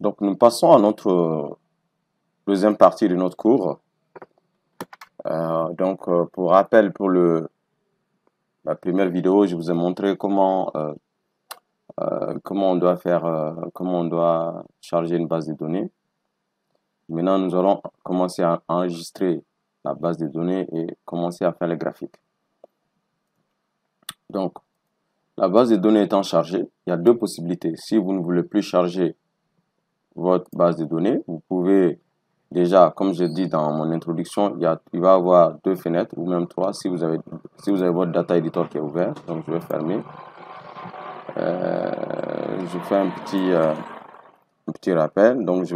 Donc, nous passons à notre deuxième partie de notre cours. Pour rappel, pour la première vidéo, je vous ai montré comment on doit comment on doit charger une base de données. Maintenant, nous allons commencer à enregistrer la base de données et commencer à faire les graphiques. Donc, la base de données étant chargée, il y a deux possibilités. Si vous ne voulez plus charger votre base de données, vous pouvez déjà, comme je dis dans mon introduction, il va y avoir deux fenêtres ou même trois si vous avez votre data editor qui est ouvert. Donc, je vais fermer. Je fais un petit rappel. Donc, je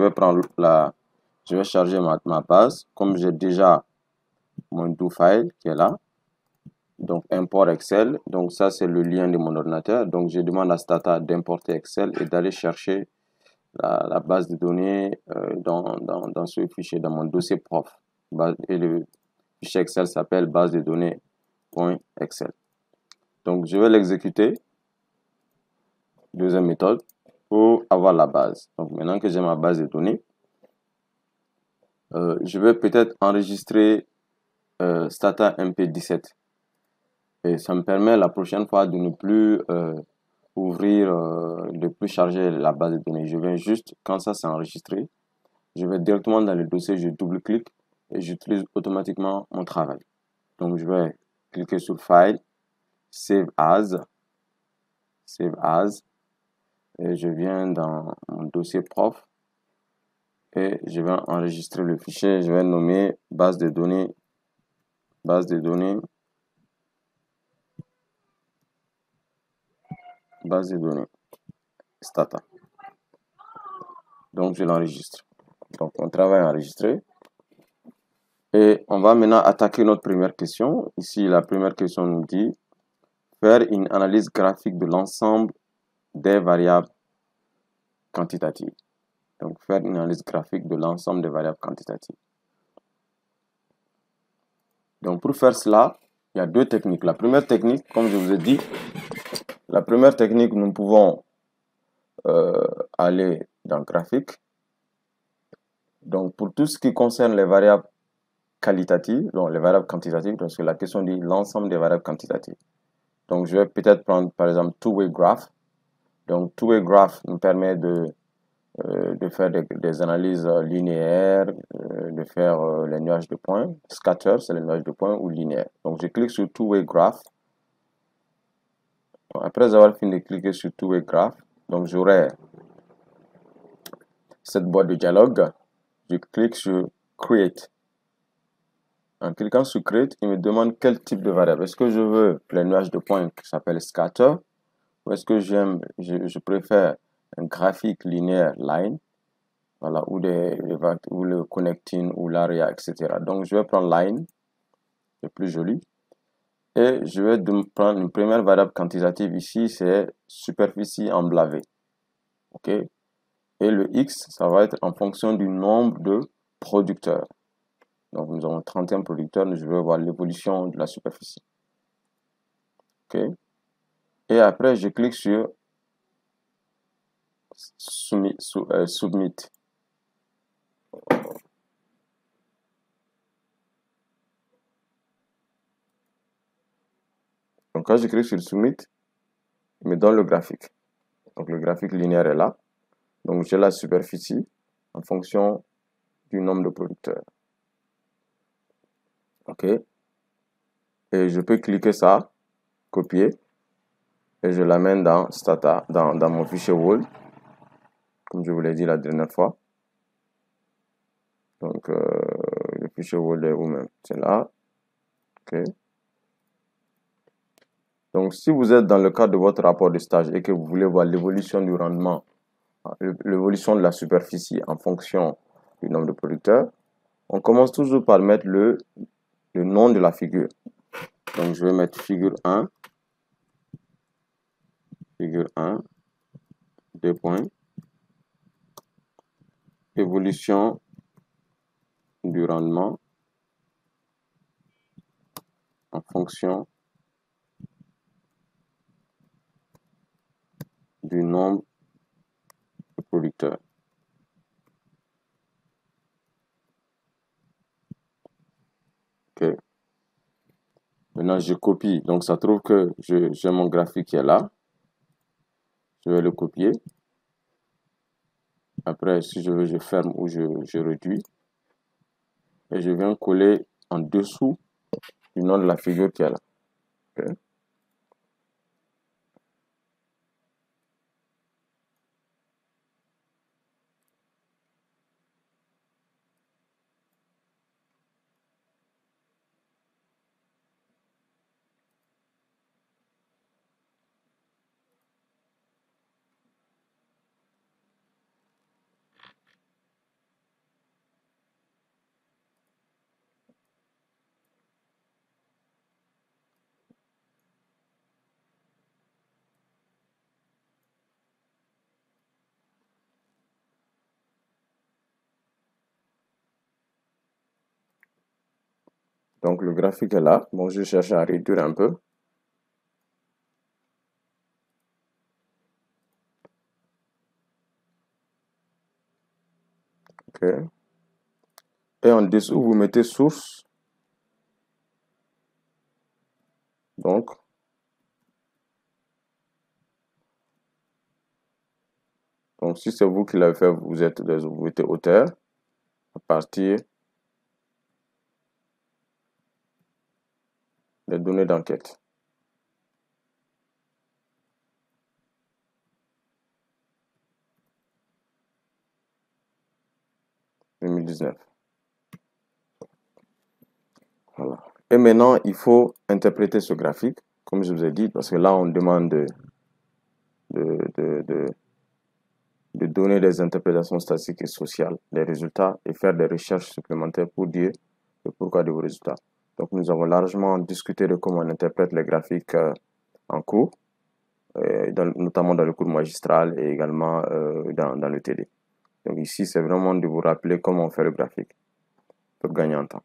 vais charger ma base. Comme j'ai déjà mon do file qui est là. Donc, import Excel. Donc, ça, c'est le lien de mon ordinateur. Donc, je demande à Stata d'importer Excel et d'aller chercher la base de données dans ce fichier, dans mon dossier prof. Et le fichier Excel s'appelle base de données.excel. Donc, je vais l'exécuter. Deuxième méthode pour avoir la base. Donc, maintenant que j'ai ma base de données, je vais peut-être enregistrer Stata MP17. Et ça me permet la prochaine fois de ne plus de plus charger la base de données. Je viens juste, quand ça s'est enregistré, je vais directement dans le dossier, je double-clique et j'utilise automatiquement mon travail. Donc, je vais cliquer sur File, Save As, et je viens dans mon dossier prof et je vais enregistrer le fichier. Je vais nommer base de données Stata. Donc, je l'enregistre. Donc, mon travail est enregistré. Et on va maintenant attaquer notre première question. Ici, la première question nous dit faire une analyse graphique de l'ensemble des variables quantitatives. Donc, faire une analyse graphique de l'ensemble des variables quantitatives. Donc, pour faire cela, il y a deux techniques. La première technique, comme je vous ai dit, nous pouvons aller dans graphique. Donc, pour tout ce qui concerne les variables qualitatives, donc les variables quantitatives, parce que la question dit l'ensemble des variables quantitatives. Donc, je vais peut-être prendre, par exemple, two-way graph. Donc, two-way graph nous permet de faire des analyses linéaires, de faire les nuages de points. Scatter, c'est les nuages de points, ou linéaire. Donc, je clique sur two-way graph. Donc, après avoir fini de cliquer sur two-way graph, donc j'aurai cette boîte de dialogue. Je clique sur create. En cliquant sur create, il me demande quel type de variable. Est-ce que je veux les nuages de points qui s'appelle scatter, ou est-ce que je préfère un graphique linéaire line, voilà, ou le connecting ou l'area, etc. Donc je vais prendre line, c'est plus joli, et je vais prendre une première variable quantitative ici, c'est superficie emblavée, ok, et le x, ça va être en fonction du nombre de producteurs. Donc nous avons 31 producteurs, je vais voir l'évolution de la superficie, ok, et après je clique sur submit. Donc quand je clique sur submit, il me donne le graphique. Donc le graphique linéaire est là. Donc j'ai la superficie en fonction du nombre de producteurs. Ok. Et je peux cliquer ça, copier, et je l'amène dans Stata, dans mon fichier Word, comme je vous l'ai dit la dernière fois. Donc le fichier Word est où même? C'est là. Ok. Donc si vous êtes dans le cadre de votre rapport de stage et que vous voulez voir l'évolution du rendement, l'évolution de la superficie en fonction du nombre de producteurs, on commence toujours par mettre le nom de la figure. Donc je vais mettre figure 1, 2 points, évolution du rendement en fonction du nombre de producteurs. Maintenant, je copie. Donc, ça trouve que j'ai mon graphique qui est là. Je vais le copier. Après, si je veux, je ferme ou je réduis. Et je viens coller en dessous du nom de la figure qui est là. Okay. Donc, le graphique est là. Bon, je cherche à réduire un peu. Okay. Et en dessous, vous mettez source. Donc, si c'est vous qui l'avez fait, vous mettez auteur à partir des données d'enquête. « 2019 ». Voilà. Et maintenant, il faut interpréter ce graphique, comme je vous ai dit, parce que là, on demande de donner des interprétations statistiques et sociales des résultats et faire des recherches supplémentaires pour dire le pourquoi de vos résultats. Donc, nous avons largement discuté de comment on interprète les graphiques en cours, notamment dans le cours magistral et également dans le TD. Donc ici, c'est vraiment de vous rappeler comment on fait le graphique pour gagner en temps.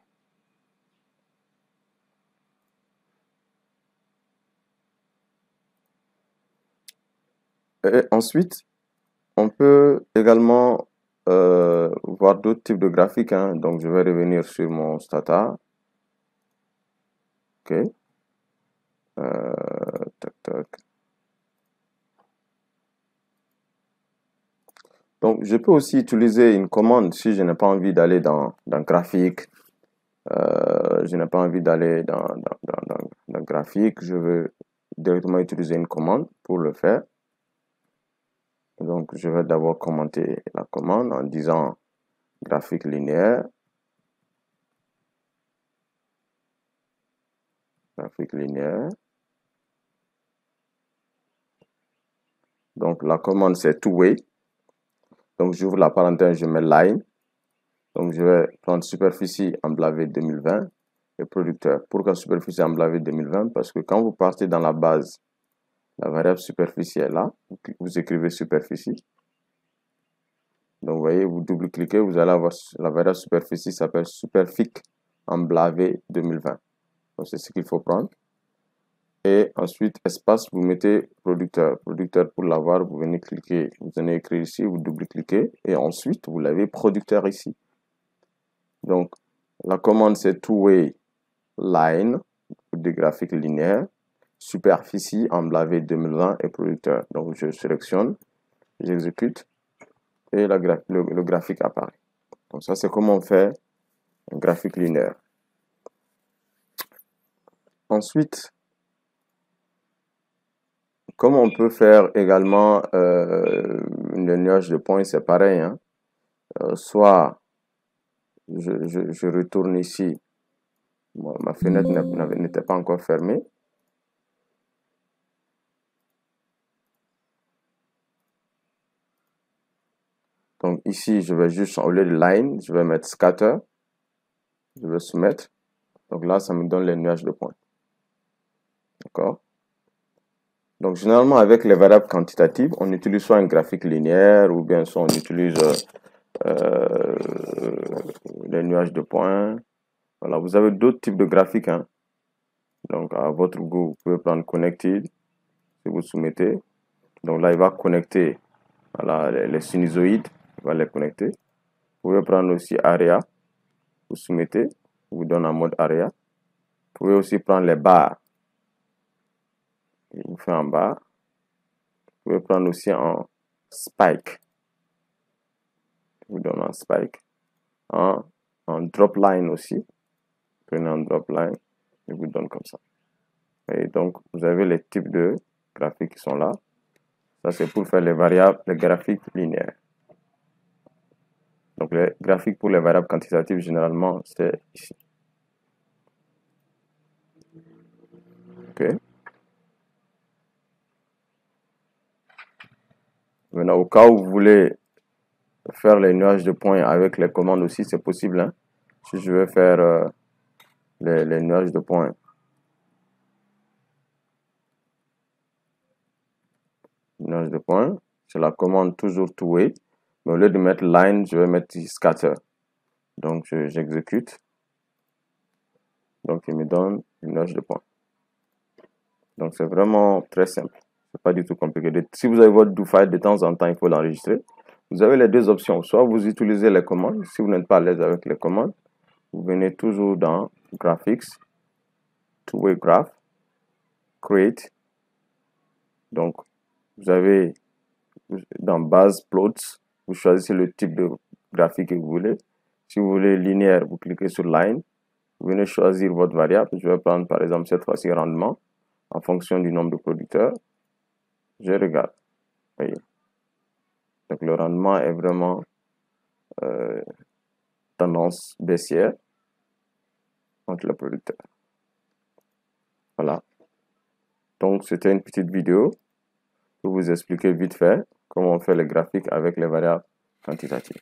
Et ensuite, on peut également voir d'autres types de graphiques. Hein. Donc, je vais revenir sur mon Stata. OK. Tac, tac. Donc, je peux aussi utiliser une commande si je n'ai pas envie d'aller dans graphique. Je n'ai pas envie d'aller dans graphique. Je veux directement utiliser une commande pour le faire. Donc, je vais d'abord commenter la commande en disant graphique linéaire. Graphique linéaire. Donc, la commande, c'est two-way. Donc, j'ouvre la parenthèse, je mets line. Donc, je vais prendre superficie emblavée 2020 et producteur. Pourquoi superficie emblavée 2020? Parce que quand vous partez dans la base, la variable superficie est là. Vous écrivez superficie. Donc, vous voyez, vous double-cliquez, vous allez avoir la variable superficie s'appelle superfic emblavé 2020. Donc, c'est ce qu'il faut prendre. Et ensuite, espace, vous mettez producteur. Producteur, pour l'avoir, vous venez cliquer, vous venez écrire ici, vous double-cliquez. Et ensuite, vous l'avez producteur ici. Donc, la commande, c'est two-way line, pour des graphiques linéaires, superficie emblavé 2020 et producteur. Donc, je sélectionne, j'exécute et le graphique apparaît. Donc, ça, c'est comment on fait un graphique linéaire. Ensuite, comme on peut faire également le nuage de points, c'est pareil. Hein. Soit je retourne ici, bon, ma fenêtre n'était pas encore fermée. Donc ici, je vais juste, au lieu de line, je vais mettre scatter. Je vais soumettre. Donc là, ça me donne les nuages de points. D'accord? Donc généralement, avec les variables quantitatives, on utilise soit un graphique linéaire ou bien soit on utilise les nuages de points. Voilà, vous avez d'autres types de graphiques. Hein. Donc à votre goût, vous pouvez prendre connected si vous soumettez. Donc là, il va connecter voilà, les sinusoïdes, il va les connecter. Vous pouvez prendre aussi area, vous soumettez, vous donne en mode area. Vous pouvez aussi prendre les barres. Il vous fait en barre. Vous pouvez prendre aussi en spike. Je vous donne un spike. En drop line aussi. Prenez un drop line. Je vous donne comme ça. Et donc, vous avez les types de graphiques qui sont là. Ça, c'est pour faire les variables, les graphiques linéaires. Donc, les graphiques pour les variables quantitatives, généralement, c'est ici. OK. Maintenant, au cas où vous voulez faire les nuages de points avec les commandes aussi, c'est possible. Hein? Si je veux faire les nuages de points. Nuage de points, c'est la commande toujours to way. Mais au lieu de mettre line, je vais mettre scatter. Donc, j'exécute. Donc, il me donne une nuage de points. Donc, c'est vraiment très simple. C'est pas du tout compliqué. Si vous avez votre do file, de temps en temps, il faut l'enregistrer. Vous avez les deux options. Soit vous utilisez les commandes. Si vous n'êtes pas à l'aise avec les commandes, vous venez toujours dans Graphics, Two-Way Graph, Create. Donc, vous avez dans Base Plots, vous choisissez le type de graphique que vous voulez. Si vous voulez linéaire, vous cliquez sur Line. Vous venez choisir votre variable. Je vais prendre par exemple cette fois-ci rendement en fonction du nombre de producteurs. Je regarde. Voyez. Donc le rendement est vraiment tendance baissière entre les producteurs. Voilà. Donc c'était une petite vidéo pour vous expliquer vite fait comment on fait les graphiques avec les variables quantitatives.